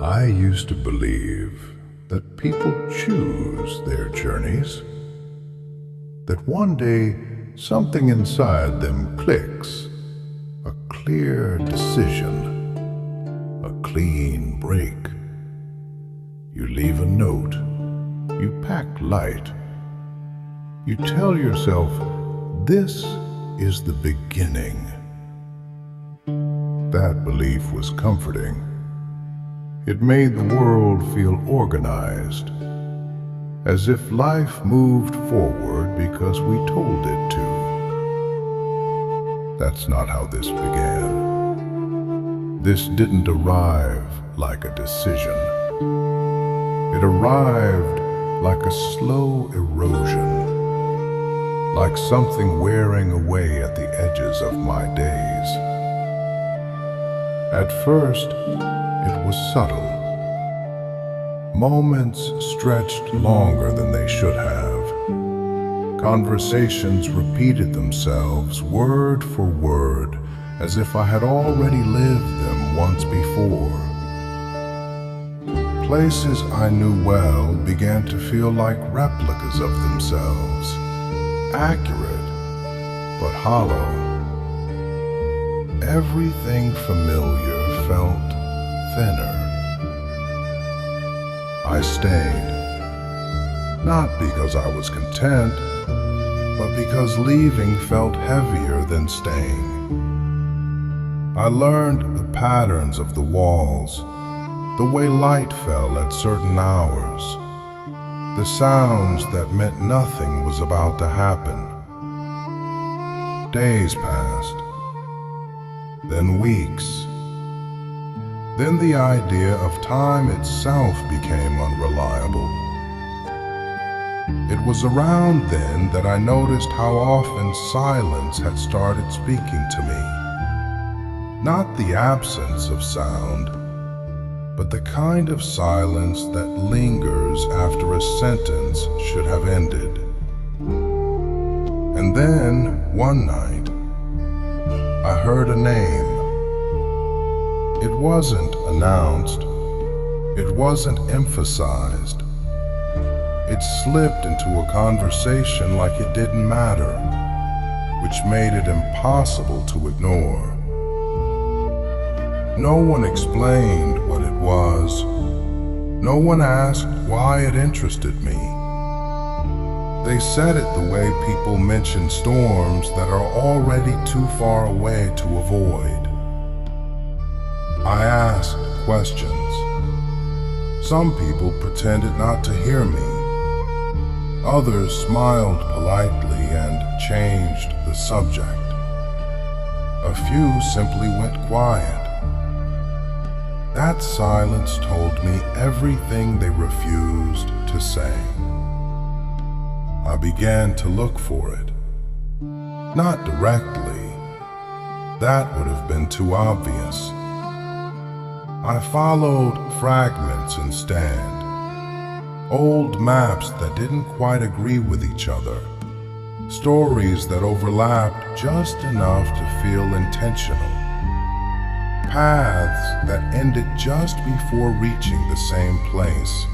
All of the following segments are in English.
I used to believe that people choose their journeys, that one day something inside them clicks, a clear decision, a clean break. You leave a note, you pack light, you tell yourself, this is the beginning. That belief was comforting. It made the world feel organized, as if life moved forward because we told it to. That's not how this began. This didn't arrive like a decision. It arrived like a slow erosion, like something wearing away at the edges of my days. At first, it was subtle. Moments stretched longer than they should have. Conversations repeated themselves word for word, as if I had already lived them once before. Places I knew well began to feel like replicas of themselves, accurate but hollow. Everything familiar felt thinner. I stayed, not because I was content, but because leaving felt heavier than staying. I learned the patterns of the walls, the way light fell at certain hours, the sounds that meant nothing was about to happen. Days passed, then weeks. Then the idea of time itself became unreliable. It was around then that I noticed how often silence had started speaking to me. Not the absence of sound, but the kind of silence that lingers after a sentence should have ended. And then, one night, I heard a name. It wasn't announced. It wasn't emphasized. It slipped into a conversation like it didn't matter, which made it impossible to ignore. No one explained what it was. No one asked why it interested me. They said it the way people mention storms that are already too far away to avoid. I asked questions. Some people pretended not to hear me. Others smiled politely and changed the subject. A few simply went quiet. That silence told me everything they refused to say. I began to look for it. Not directly. That would have been too obvious. I followed fragments instead. Old maps that didn't quite agree with each other. Stories that overlapped just enough to feel intentional. Paths that ended just before reaching the same place.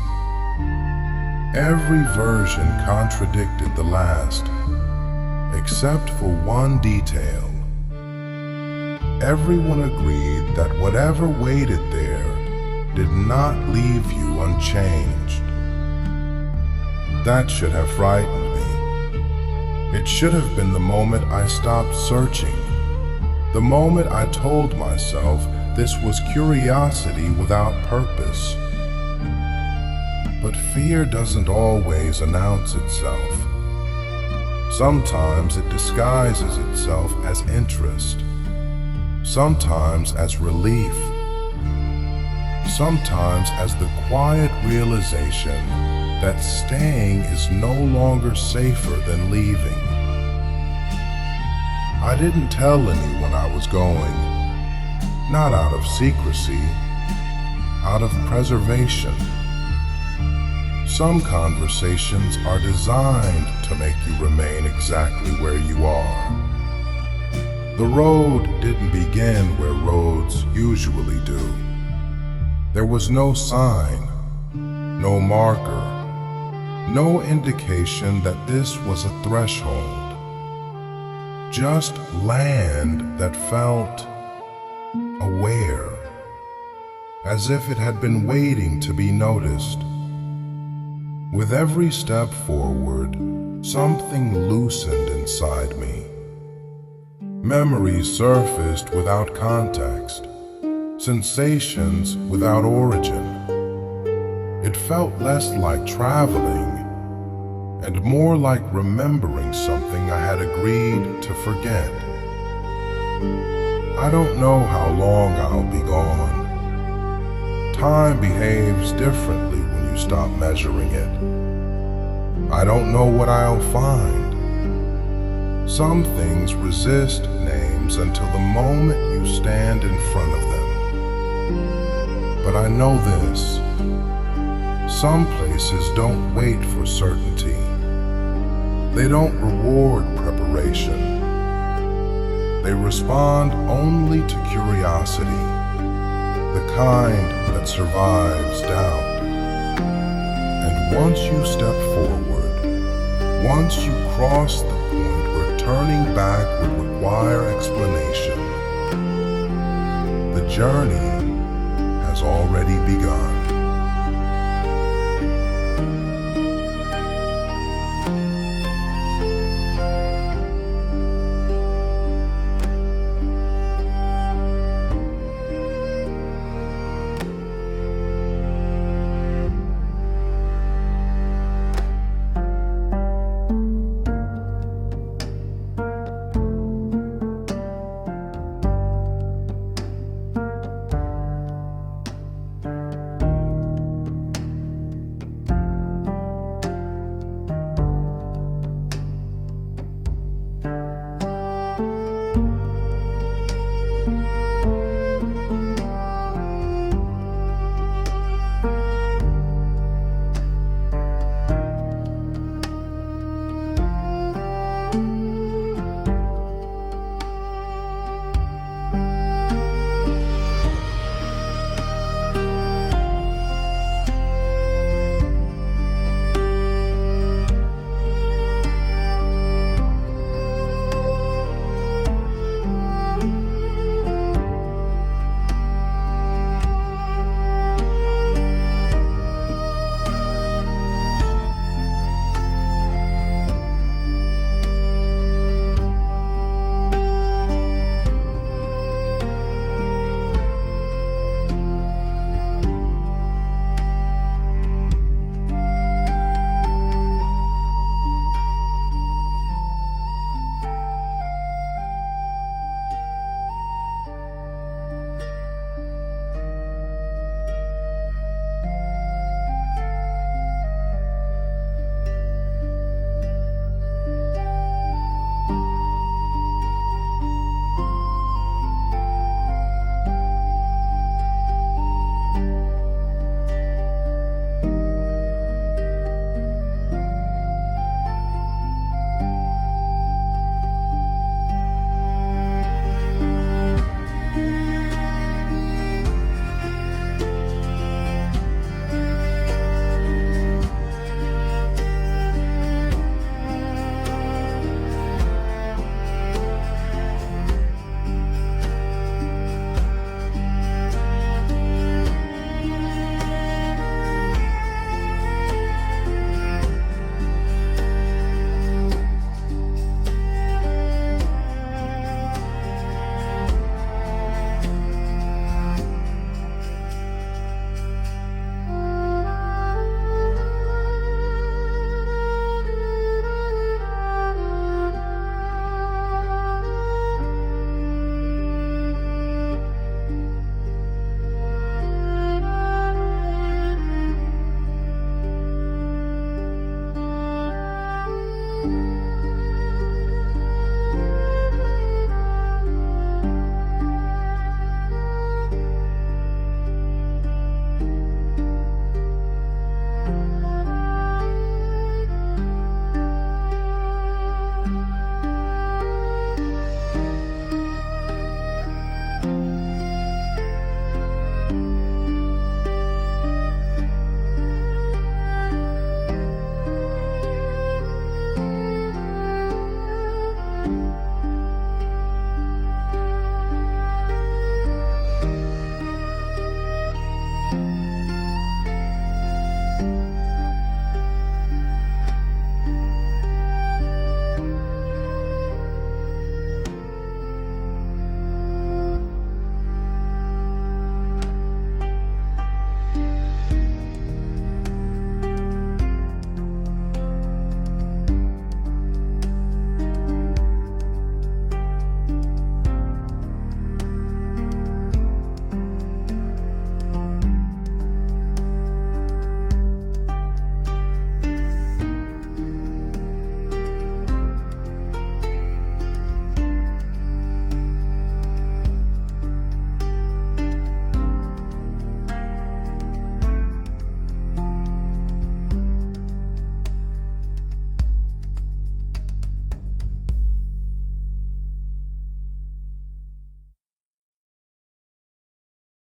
Every version contradicted the last, except for one detail. Everyone agreed that whatever waited there did not leave you unchanged. That should have frightened me. It should have been the moment I stopped searching. The moment I told myself this was curiosity without purpose. But fear doesn't always announce itself. Sometimes it disguises itself as interest. Sometimes as relief. Sometimes as the quiet realization that staying is no longer safer than leaving. I didn't tell anyone I was going, not out of secrecy, out of preservation. Some conversations are designed to make you remain exactly where you are. The road didn't begin where roads usually do. There was no sign, no marker, no indication that this was a threshold. Just land that felt aware, as if it had been waiting to be noticed. With every step forward, something loosened inside me. Memories surfaced without context, sensations without origin. It felt less like traveling and more like remembering something I had agreed to forget. I don't know how long I'll be gone. Time behaves differently when you stop measuring it. I don't know what I'll find. Some things resist names until the moment you stand in front of them. But I know this. Some places don't wait for certainty. They don't reward preparation. They respond only to curiosity, the kind that survives doubt. And once you step forward, once you cross the point where turning back would require explanation, the journey has already begun.